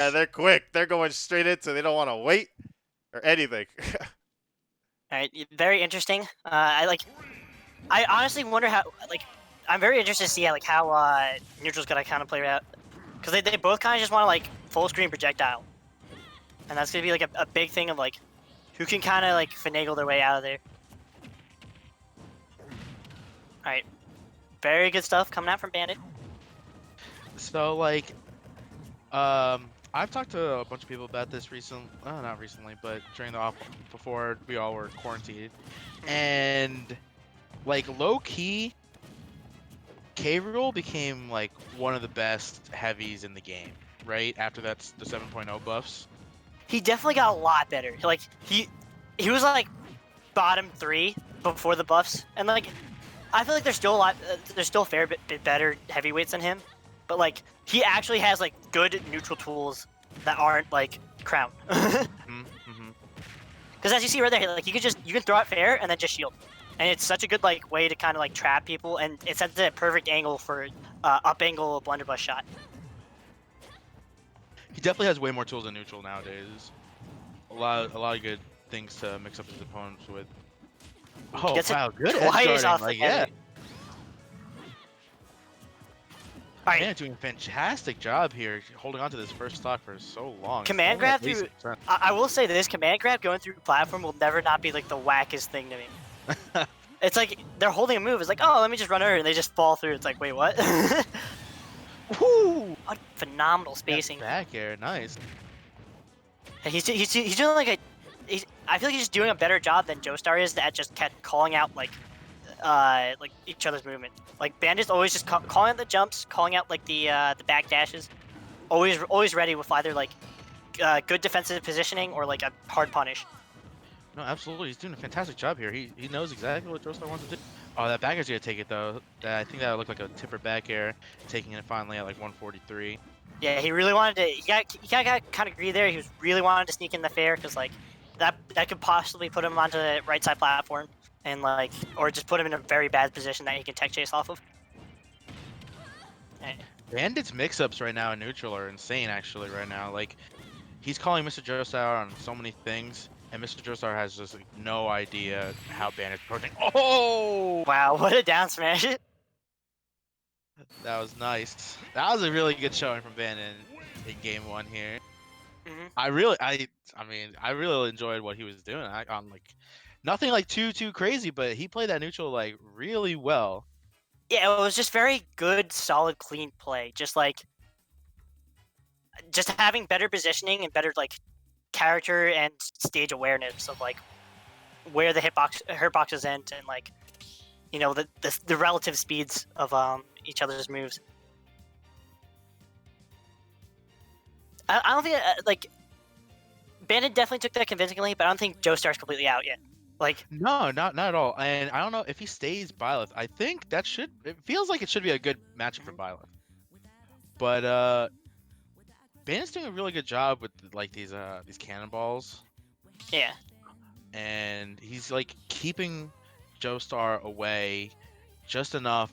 Yeah, they're quick. They're going straight into. They don't want to wait or anything. All right, very interesting. I honestly wonder how. I'm very interested to see how neutral's gonna kind of play out because they both kind of just want to full screen projectile, and that's gonna be a big thing of who can kind of finagle their way out of there. All right, very good stuff coming out from Bandit. So I've talked to a bunch of people about this not recently, but during the off before we all were quarantined, and low key, K-Rool became one of the best heavies in the game, right? After that's the 7.0 buffs. He definitely got a lot better. He was bottom 3 before the buffs, and I feel like there's still a fair bit better heavyweights than him, but he actually has good neutral tools that aren't crown. Because as you see right there, you can throw it fair and then just shield, and it's such a good way to kind of trap people, and it sets a perfect angle for up angle blunderbuss shot. He definitely has way more tools than neutral nowadays. A lot of good things to mix up his opponents with. Oh wow, good edge guarding. Yeah. All right. Man, doing a fantastic job here, holding on to this first stock for so long. Command grab through. I will say this: command grab going through platform will never not be the wackest thing to me. It's they're holding a move. It's oh, let me just run over, and they just fall through. It's wait, what? Woo! What phenomenal spacing. Back air, nice. He's doing I feel like he's just doing a better job than Joestar is at just calling out each other's movement. Bandit's always just calling out the jumps, calling out the back dashes, always ready with either good defensive positioning or a hard punish. No, absolutely, he's doing a fantastic job here. He knows exactly what Joestar wants to do. Oh, that back air's gonna take it though. I think that would look like a tipper back air, taking it finally at 143. Yeah, he really wanted to. He got kind of greedy there. He was really wanted to sneak in the fair because that could possibly put him onto the right side platform and or just put him in a very bad position that he can tech chase off of. Bandit's mix-ups right now in neutral are insane. Actually, right now, he's calling Mr. Joestar on so many things, and Mr. Joestar has just no idea how Bandit's approaching. Oh! Wow, what a down smash! That was nice. That was a really good showing from Bandit in game 1 here. I really enjoyed what he was doing. On nothing too crazy, but he played that neutral really well. Yeah, it was just very good, solid, clean play. Just having better positioning and better character and stage awareness of where the hitboxes end and the relative speeds of each other's moves. I don't think Bandit definitely took that convincingly, but I don't think Joestar's completely out yet. No, not at all. And I don't know if he stays Byleth. I think it feels like it should be a good matchup for Byleth. But Bandit's doing a really good job with these cannonballs. Yeah. And he's keeping Joestar away just enough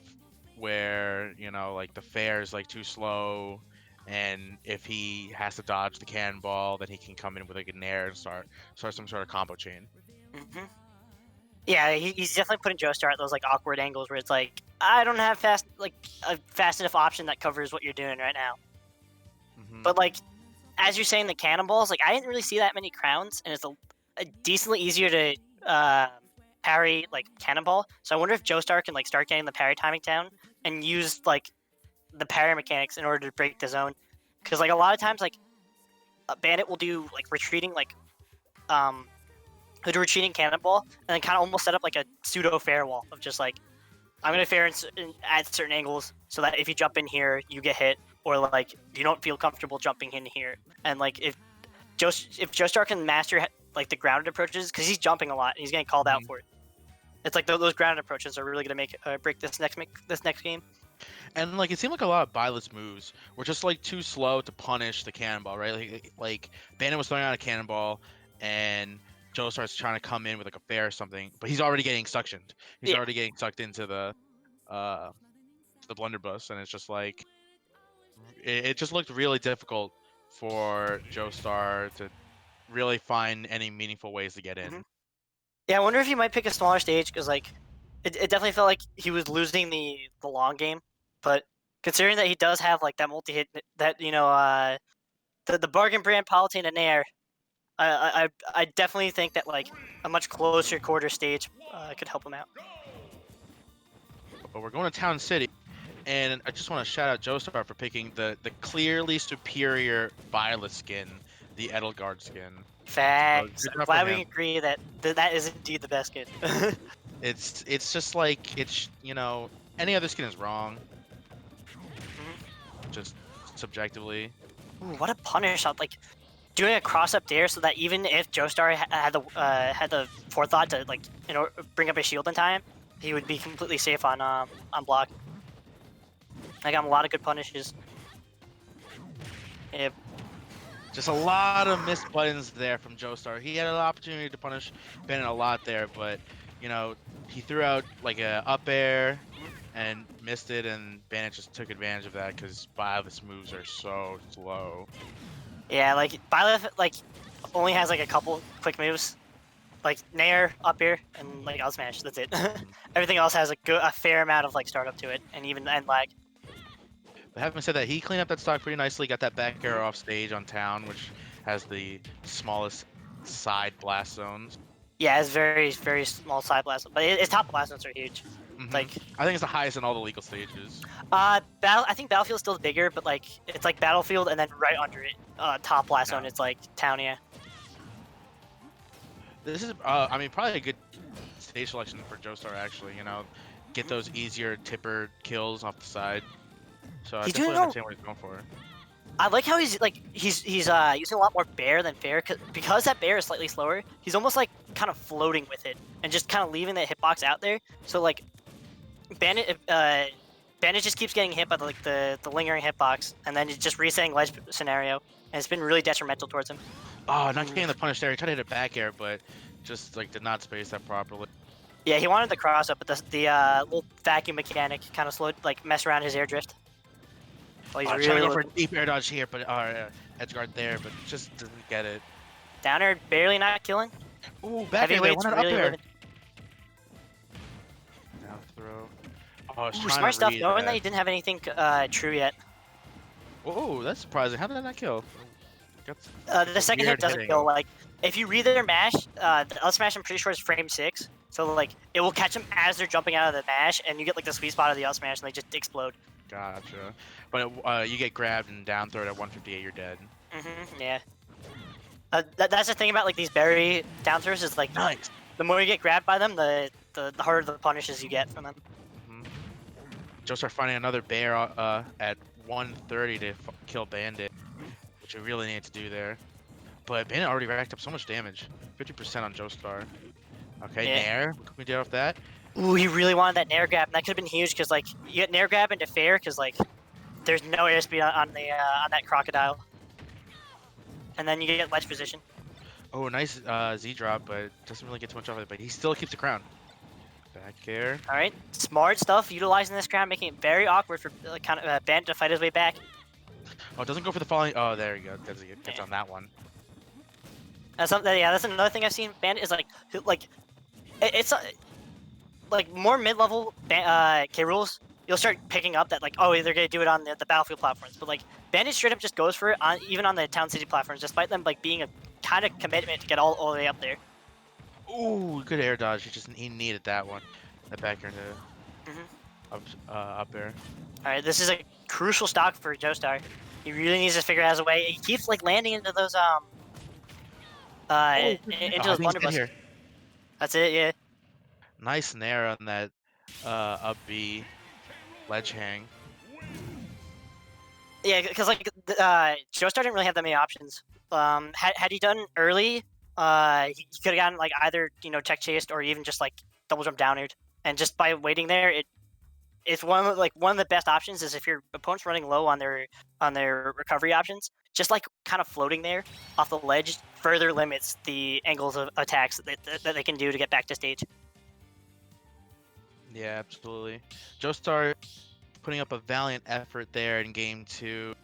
where the fair is too slow, and if he has to dodge the cannonball, then he can come in with an air and start some sort of combo chain. Yeah, he's definitely putting Joestar at those awkward angles where it's I don't have a fast enough option that covers what you're doing right now. But as you're saying, the cannonballs, I didn't really see that many crowns, and it's a decently easier to parry cannonball. So I wonder if Joestar can start getting the parry timing down and use the parry mechanics in order to break the zone, because a lot of times a Bandit will do retreating a retreating cannonball and then kind of almost set up a pseudo fair wall of just I'm gonna fair at certain angles so that if you jump in here you get hit, or you don't feel comfortable jumping in here. And if Joestar can master the grounded approaches, because he's jumping a lot and he's getting called out for it. It's those grounded approaches are really gonna break this next game. And it seemed like a lot of Byleth's moves were just too slow to punish the cannonball, right? Bandit was throwing out a cannonball, and Joestar's trying to come in with a fair or something, but he's already getting suctioned. He's already getting sucked into the blunderbuss, and it's just it just looked really difficult for Joestar to really find any meaningful ways to get in. Mhm. Yeah, I wonder if he might pick a smaller stage because like it definitely felt like he was losing the long game. But considering that he does have like that multi hit, that the bargain brand Palatine and Nair, I definitely think that like a much closer quarter stage could help him out. But we're going to Town City, and I just want to shout out Joestar for picking the clearly superior Byleth skin, the Edelgard skin. Facts. good I'm job for glad we him. can agree that that is indeed the best kid. It's just like any other skin is wrong, just subjectively. Ooh, what a punish shot! Like doing a cross up there, so that even if Joestar had the forethought to like bring up his shield in time, he would be completely safe on block. I got him a lot of good punishes. Yeah. Just a lot of missed buttons there from Joestar. He had an opportunity to punish Bandit a lot there, but he threw out like a up air and missed it, and Bandit just took advantage of that because Byleth's moves are so slow. Yeah, like Byleth like only has like a couple quick moves, like Nair, up air, and like L smash. That's it. Everything else has a fair amount of like startup to it, and even end lag. But having said that, he cleaned up that stock pretty nicely. Got that back air off stage on Town, which has the smallest side blast zones. Yeah, it's very small side blast, but his top blast zones are huge. Like I think it's the highest in all the legal stages. I think Battlefield's still bigger, but like it's like Battlefield, and then right under it, top blast zone, it's like Town. Yeah. This is, I mean, probably a good stage selection for Joestar, actually. Get those easier tipper kills off the side. So I definitely understand what he's going for. I like how he's using a lot more bear than fair, because that bear is slightly slower. He's almost like kind of floating with it and just kind of leaving that hitbox out there. So like Bandit just keeps getting hit by the lingering hitbox, and then it's just resetting ledge scenario, and it's been really detrimental towards him. Oh, not getting the punish there. He tried to hit a back air, but just like did not space that properly. Yeah, he wanted the cross up, but the little vacuum mechanic kind of slowed, like mess around his air drift. Well, he's trying to go for a deep air dodge here, but edge guard there, but just doesn't get it. Down air barely not killing. Ooh, back air there, one really up air. Down throw. Oh, smart stuff, knowing that he didn't have anything true yet. Oh, that's surprising. How did that not kill? The second hit doesn't kill. Like, if you read their mash, the L smash I'm pretty sure is frame 6. So like, it will catch them as they're jumping out of the mash, and you get like the sweet spot of the L smash, and they just explode. Gotcha. But you get grabbed and down throw at 158, you're dead. Yeah. That's the thing about like these berry down throws is like, nice. The more you get grabbed by them, the harder the punishes you get from them. Joestar finding another bear at 130 to kill Bandit, which we really need to do there. But Bandit already racked up so much damage, 50% on Joestar. Okay, Nair, what can we do off that? Ooh, he really wanted that Nair grab, and that could have been huge because like you get Nair grab into fair because like there's no airspeed on that crocodile, and then you get ledge position. Oh, nice Z drop, but doesn't really get too much off it. But he still keeps the crown. Back air. All right, smart stuff. Utilizing this crown, making it very awkward for kind of Bandit to fight his way back. Oh, it doesn't go for the falling. Oh, there you go. Gets on that one. That's another thing I've seen. Bandit is like it's like more mid-level K rules. You'll start picking up that like, oh, they're gonna do it on the Battlefield platforms, but like Bandit straight up just goes for it even on the Town City platforms, despite them like being a kind of commitment to get all the way up there. Ooh, good air dodge. He needed that one. That back air into up air. All right, this is a crucial stock for Joestar. He really needs to figure out a way. He keeps like landing into those into those blunderbusses. That's it, yeah. Nice nair on that up B ledge hang. Yeah, because like Joestar didn't really have that many options. Had he done early, he could have gotten like either tech chased or even just like double jump down aired. And just by waiting there, it's one of the best options is if your opponent's running low on their recovery options, just like kind of floating there off the ledge further limits the angles of attacks that they can do to get back to stage. Yeah, absolutely. Joestar putting up a valiant effort there in game 2.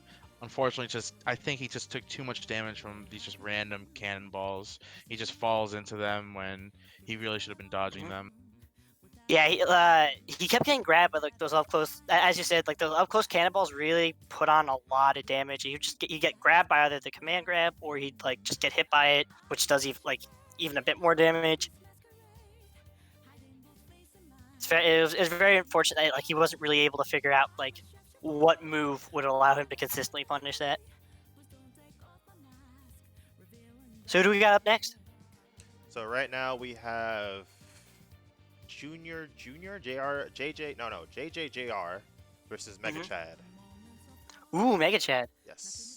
unfortunately, I think he just took too much damage from these just random cannonballs. He just falls into them when he really should have been dodging them. Yeah, he kept getting grabbed by like those up close. As you said, like those up close cannonballs really put on a lot of damage. You get grabbed by either the command grab or he'd like just get hit by it, which does even a bit more damage. It was very unfortunate that like he wasn't really able to figure out like what move would allow him to consistently punish that. So who do we got up next? So right now we have Junior, JJ JR versus Mega Chad. Ooh, Mega Chad. Yes.